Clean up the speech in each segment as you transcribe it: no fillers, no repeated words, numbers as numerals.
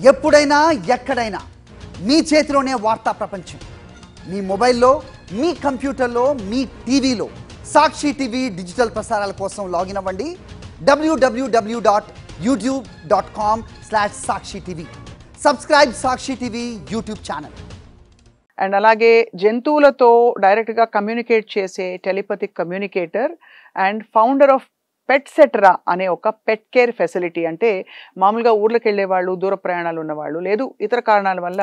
ఎప్పుడైనా ఎక్కడైనా మీ చేతిలోనే వార్తా ప్రపంచం. మీ మొబైల్లో, మీ కంప్యూటర్లో, మీ టీవీలో సాక్షి టీవీ డిజిటల్ ప్రసారాల కోసం లాగిన్ అవ్వండి www.youtube.com/sakshi-tv. Subscribe Sakshi TV YouTube channel. And అలాగే జంతువులతో డైరెక్ట్గా కమ్యూనికేట్ చేసే telepathic communicator and founder of Petcetera అనే ఒక పెట్ కేర్ ఫెసిలిటీ. అంటే మామూలుగా ఊర్లకు వెళ్ళే వాళ్ళు, దూర ప్రయాణాలు ఉన్నవాళ్ళు, లేదు ఇతర కారణాల వల్ల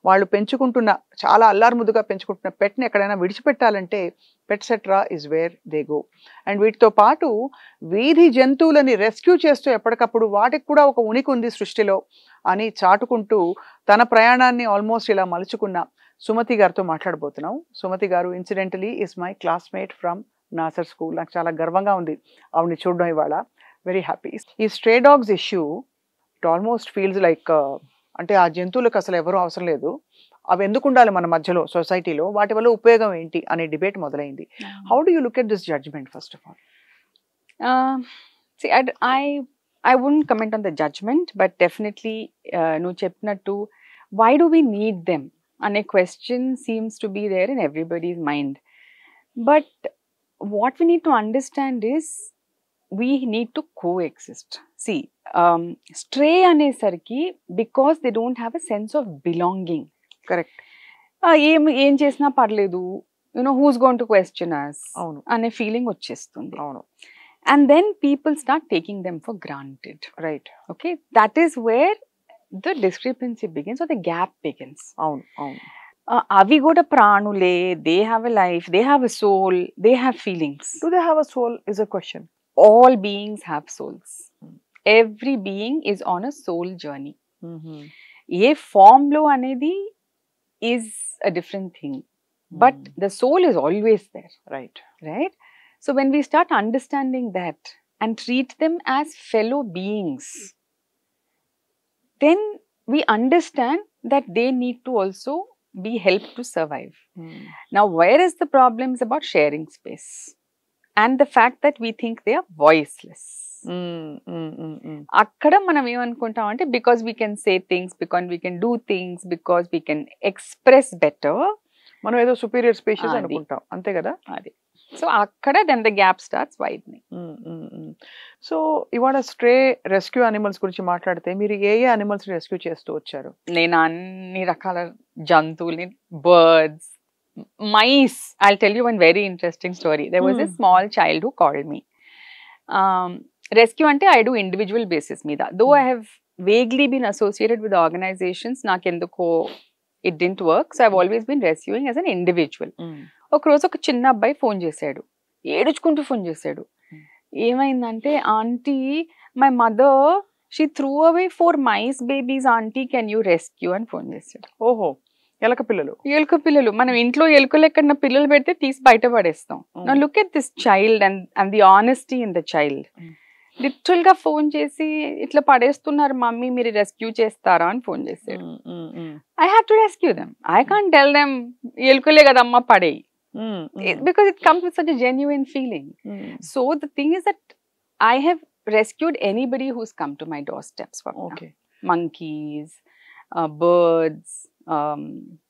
వాళ్ళు పెంచుకుంటున్న, చాలా అల్లారుముద్దుగా పెంచుకుంటున్న పెట్ని ఎక్కడైనా విడిచిపెట్టాలంటే Petcetera is where they go. And వీటితో పాటు వీధి జంతువులని రెస్క్యూ చేస్తూ ఎప్పటికప్పుడు వాటికి కూడా ఒక ఉనికి ఉంది సృష్టిలో అని చాటుకుంటూ తన ప్రయాణాన్ని ఆల్మోస్ట్ ఇలా మలుచుకున్న సుమతి గారితో మాట్లాడబోతున్నాం. Sumathi garu incidentally is my classmate from Nasr school. నాకు చాలా గర్వంగా ఉంది ఆవిడని చూడడం ఇవాళ. Very happy. ఈ stray dogs issue it almost feels like, అంటే ఆ జంతువులకు అసలు ఎవరూ అవసరం లేదు, అవి ఎందుకు ఉండాలి మన మధ్యలో సొసైటీలో, వాటి వల్ల ఉపయోగం ఏంటి అనే డిబేట్ మొదలైంది. How do you look at this judgment first of all? See, I wouldn't comment on the judgment, but definitely no చెప్పినట్టు why do we need them అనే question seems to be there in everybody's mind. But what we need to understand is we need to coexist. See, stray అనేసరికి because they don't have a sense of belonging. Correct. ఏం చేసినా పర్లేదు, who's going to question us అవును అనే feeling వచ్చేస్తుంది. అవును. And then people start taking them for granted. Right. Okay, that is where the discrepancy begins or the gap begins. అవును అవును. అవి కూడా ప్రాణులే, they have a life, they have a soul, they have feelings. Do they have a soul is a question. All beings have souls. Every being is on a soul journey. A form లో అనేది is a different thing, but the soul is always there. Right. Right? So when we start understanding that and treat them as fellow beings, then we understand that they need to also be helped to survive. Now, where is the problem is about sharing space and the fact that we think they are voiceless. అక్కడ మనం ఏమనుకుంటాం అంటే because we can say things, because we can do things, because we can express better, మనం ఏదో superior species అనుకుంటాం, అంతే కదా. అది సో అక్కడ then the gap starts widening. So ఇవాళ స్ట్రే రెస్క్యూ అనిమల్స్ గురించి మాట్లాడితే మీరు ఏ అనిమల్స్ రెస్క్యూ చేస్తూ వచ్చారు? నేను అన్ని రకాల జంతువుల్ని, birds, mice. I'll tell you one very interesting story. There was a small child who called me. Rescue ante I do individual basis మీద. Though I have vaguely been associated with organizations, నాకెందుకో it didn't work. So I've always been rescuing as an individual. ఒక రోజు ఒక చిన్న అబ్బాయి phone చేశాడు, ఏడుచుకుంటూ phone చేశాడు. ఏమైందంటే, aunty my mother she through away 4 mice babies, aunty can you rescue అని ఫోన్ చేశాడు. ఓహో, ఎలక పిల్లలు. ఎలుక పిల్లలు. మనం ఇంట్లో ఎలుకలు ఎక్కడన్నా పిల్లలు పెడితే తీసి బయట పడేస్తాం. Now look at this child and the honesty in the child. Literal గా ఫోన్ చేసి ఇట్లా పడేస్తున్నారు మమ్మీ, మీరు రెస్క్యూ చేస్తారా అని ఫోన్ చేశాడు. I have to rescue them. I can't tell them ఎలుకలే కదమ్మా పడేయి, because it comes with such a genuine feeling. So the thing is that I have rescued anybody who's come to my doorsteps for okay. Monkeys, birds,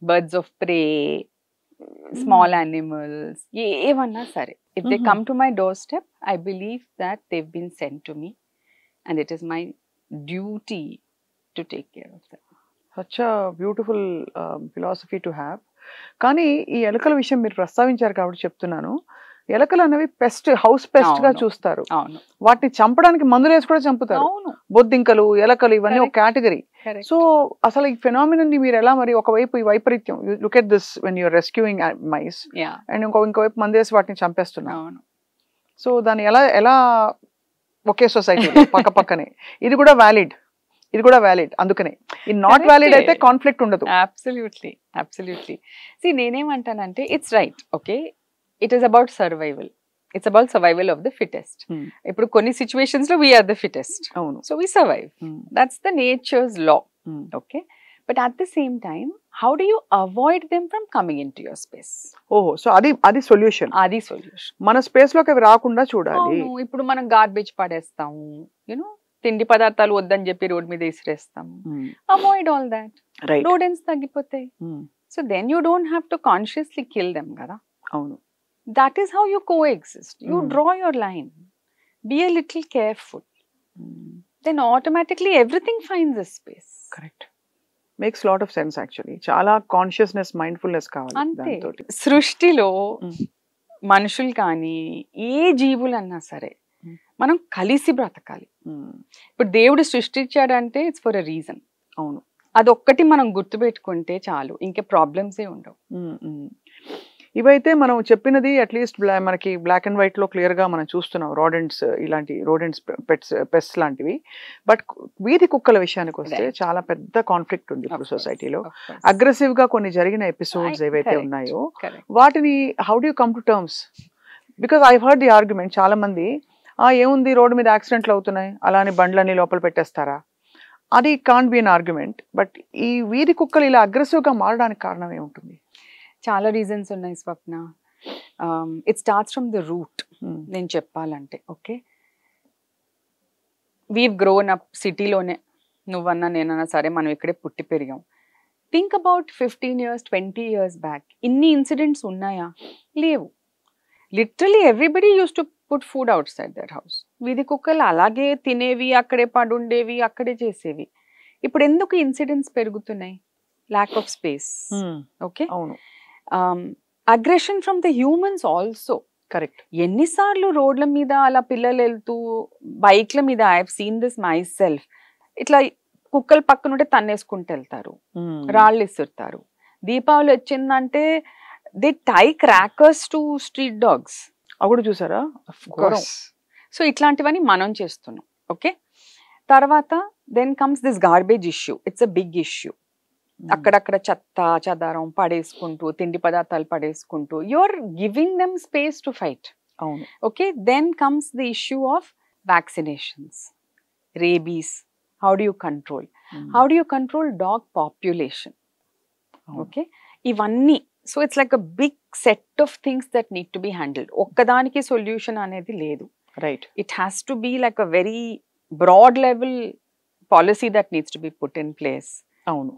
birds of prey, small animals, ఏవన్నా సరే. If they come to my doorstep, I believe that they've been sent to me and it is my duty to take care of them. Such a beautiful philosophy to have. కానీ ఈ ఎలకల విషయం మీరు ప్రస్తావించారు కాబట్టి చెప్తున్నాను. ఎలకలు అనేవి పెస్ట్, హౌస్ పెస్ట్ గా చూస్తారు. వాటిని చంపడానికి మందులు వేసి కూడా చంపుతారు. బొద్దింకలు, ఎలకలు ఇవన్నీ ఒక కేటగిరీ. సో అసలు ఈ ఫెనామినన్ ని మీరు ఎలా, మరి ఒకవైపు ఈ వైపరీత్యం, look at this when you're rescuing mice and ఇంకోవైపు మందేసి వాటిని చంపేస్తున్నారు. సో దాన్ని ఎలా ఒకే సొసైటీ పక్క పక్కనే, ఇది కూడా వ్యాలిడ్, ఇది కూడా వ్యాలిడ్. అందుకనే ఈ నాట్ వ్యాలిడ్ అయితే కాన్ఫ్లిక్ట్ ఉండదు. Absolutely absolutely. సి నేనేమంటానంటే it's right, okay, it is about survival. It's about survival of the fittest. ఇప్పుడు కొన్ని సిచ్యువేషన్స్ లో వీఆర్ ద ఫిటెస్ట్, అవును, so we survive. That's the nature's law. Okay, but at the same time how do you avoid them from coming into your space? ఓహో, so అది solution. అది solution. మన space లోకి అవి రాకుండా చూడాలి. ఇప్పుడు మనం గార్బేజ్ పడేస్తాము, తిండి పదార్థాలు వద్దని చెప్పి రోడ్ మీద ఇసిరేస్తాము. Avoid all that, right. Rodents తగ్గిపోతాయి. So then you don't have to consciously kill them కదా. అవును. That is how you coexist. You draw your line. Be a little careful. Then automatically everything finds a space. Correct. Makes lot of sense actually. చాలా consciousness, mindfulness కావాలి అంతే. దాంతోటి. సృష్టిలో మనుషులు కానీ ఏ జీవులన్నా సరే మనం కలిసి బ్రతకాలి. ఇప్పుడు దేవుడు సృష్టించాడంటే ఇట్స్ ఫర్ అ రీజన్. అవును. అదొక్కటి మనం గుర్తుపెట్టుకుంటే చాలు, ఇంకా ప్రాబ్లమ్సే ఉండవు. ఇవైతే మనం చెప్పినది అట్లీస్ట్ మనకి బ్లాక్ అండ్ వైట్ లో క్లియర్ గా మనం చూస్తున్నాం. రోడెంట్స్, ఇలాంటి రోడెంట్స్, పెట్స్ లాంటివి. బట్ వీధి కుక్కల విషయానికి వస్తే చాలా పెద్ద కాన్ఫ్లిక్ట్ ఉంది ఇప్పుడు సొసైటీలో. అగ్రెసివ్ గా కొన్ని జరిగిన ఎపిసోడ్స్ ఏవైతే ఉన్నాయో వాటిని how do you come to terms? Because I heard the argument, చాలా మంది ఏముంది రోడ్డు మీద యాక్సిడెంట్లు అవుతున్నాయి అలానే బండ్లన్నీ లోపల పెట్టేస్తారా, అది can't be an argument. But ఈ వీధి కుక్కలు ఇలా అగ్రెసివ్ గా మారడానికి కారణం ఏముంటుంది? చాలా రీజన్స్ ఉన్నాయి Swapna. It starts from the root. నేను చెప్పాలంటే ఓకే, వీవ్ గ్రోన్ అప్ సిటీలోనే, నువ్వన్నా నేనన్నా సరే మనం ఇక్కడే పుట్టి పెరిగాం. Think about 15 years 20 years back ఇన్ని ఇన్సిడెంట్స్ ఉన్నాయా? లేవు. Literally everybody use to put food outside their house. వీధి కుక్కలు అలాగే తినేవి, అక్కడే పడుండేవి, అక్కడే చేసేవి. ఇప్పుడు ఎందుకు ఇన్సిడెంట్స్ పెరుగుతున్నాయి? Lack of space. ఓకే. అవును. Aggression from the humans also. Correct. ఎన్నిసార్లు రోడ్ల మీద అలా పిల్లలు వెళ్తూ బైక్ల మీద, I have seen this my self, ఇట్లా కుక్కలు పక్కన ఉంటే తన్నేసుకుంటూ వెళ్తారు, రాళ్ళు ఇస్తుంటారు. దీపావళి వచ్చిందంటే they tie crackers to street dogs. అప్పుడు చూసారా? సో ఇట్లాంటివన్నీ మనం చేస్తున్నాం. ఓకే. తర్వాత then comes this garbage issue. It's a big issue. అక్కడక్కడ చెత్త చెదారం పడేసుకుంటూ, తిండి పదార్థాలు పడేసుకుంటూ, you are giving them space to fight. అవును. Okay. Then comes the issue of వ్యాక్సినేషన్స్, rabies. How do you control? How do you control dog population? Okay. ఇవన్నీ. So it's like a big set of things that need to be handled. ఒక్కదానికి solution అనేది లేదు. Right. It has to be like a very broad level policy that needs to be put in place. అవును.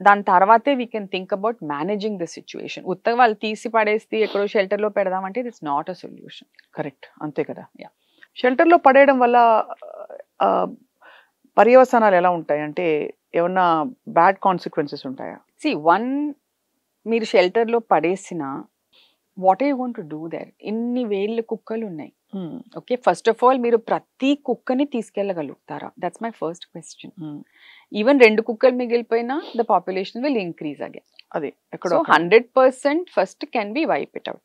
దాని తర్వాతే we can think about managing the situation. ఉత్తగా వాళ్ళు తీసి పడేసి ఎక్కడో షెల్టర్లో పెడదామంటే it's not a solution. Correct. అంతే కదా. షెల్టర్లో పడేయడం వల్ల పర్యవసానాలు ఎలా ఉంటాయి అంటే ఏమన్నా బ్యాడ్ కాన్సిక్వెన్సెస్ ఉంటాయా? వన్, మీరు షెల్టర్లో పడేసిన what are you going to do there? ఇన్ని వేల కుక్కలు ఉన్నాయి. ఓకే. ఫస్ట్ ఆఫ్ ఆల్ మీరు ప్రతి కుక్కని తీసుకెళ్ళగలుగుతారా? That's my first question. Even 2 కుక్కలు మిగిలిపోయినా the population will increase again. అదే so 100% first can be wipe it out.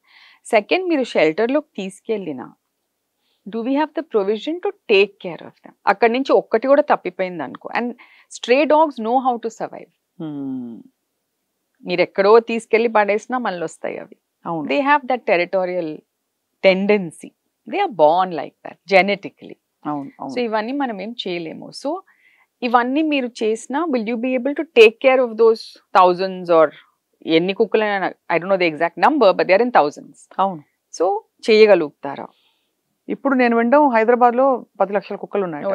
Second, మీరు షెల్టర్లోకి తీసుకెళ్ళిన do we have the provision to take care of them? అక్కడి నుంచి ఒక్కటి కూడా తప్పిపోయింది అనుకో, and stray dogs know how to survive. మీరు ఎక్కడో తీసుకెళ్లి పడేసినా మళ్ళీ వస్తాయి అవి. They have that territorial tendency. They are born like that genetically. So ఇవన్నీ మనం ఏం చేయలేము. సో ఇవన్నీ మీరు చేసినా will you be able to take care of those thousands or ఎన్ని కుక్కలైనా, I don't know the exact number, but they are in thousands. అవును. సో చేయగలుగుతారా? ఇప్పుడు నేను వినడం హైదరాబాద్ లో 10 లక్షల కుక్కలు ఉన్నాయి.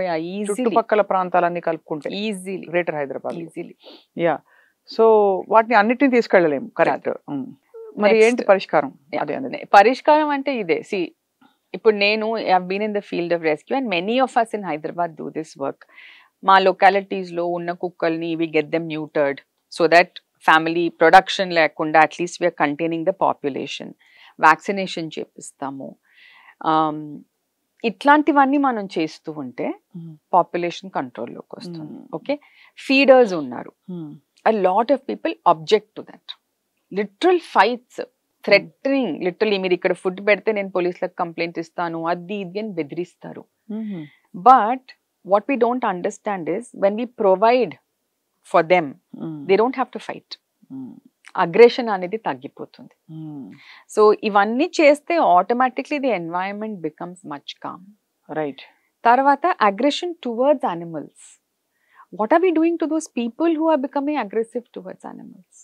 చుట్టుపక్కల ప్రాంతాలన్నీ కలుపుకుంటే easily, greater Hyderabad easily. Yeah. So వాటిని అన్నిటిని తీసుకెళ్ళలేము. కరెక్ట్. మరి ఏంటి పరిష్కారం? అదే అనేది పరిష్కారం అంటే ఇదే. సి, ఇప్పుడు నేను have been in the field of rescue and many of us in Hyderabad do this work. మా లొకాలిటీస్ లో ఉన్న కుక్కల్ని we get them neutered so that family production లేకుండా at least we are containing the population. Vaccination చేపిస్తాము. ఇట్లాంటివన్నీ మనం చేస్తూ ఉంటే పాపులేషన్ కంట్రోల్లోకి వస్తుంది. ఓకే. ఫీడర్స్ ఉన్నారు. a lot of people object to that. Literal fights, threatening, literally మీరు ఇక్కడ ఫుడ్ పెడితే నేను పోలీసులకు కంప్లైంట్ ఇస్తాను, అది ఇది అని బెదిరిస్తారు. But what we don't understand is when we provide for them, they don't have to fight. Aggression అనేది తగ్గిపోతుంది. సో ఇవన్నీ చేస్తే automatically the environment becomes much calm. Right. తర్వాత aggression towards animals. What are we doing to those people who are becoming aggressive towards animals?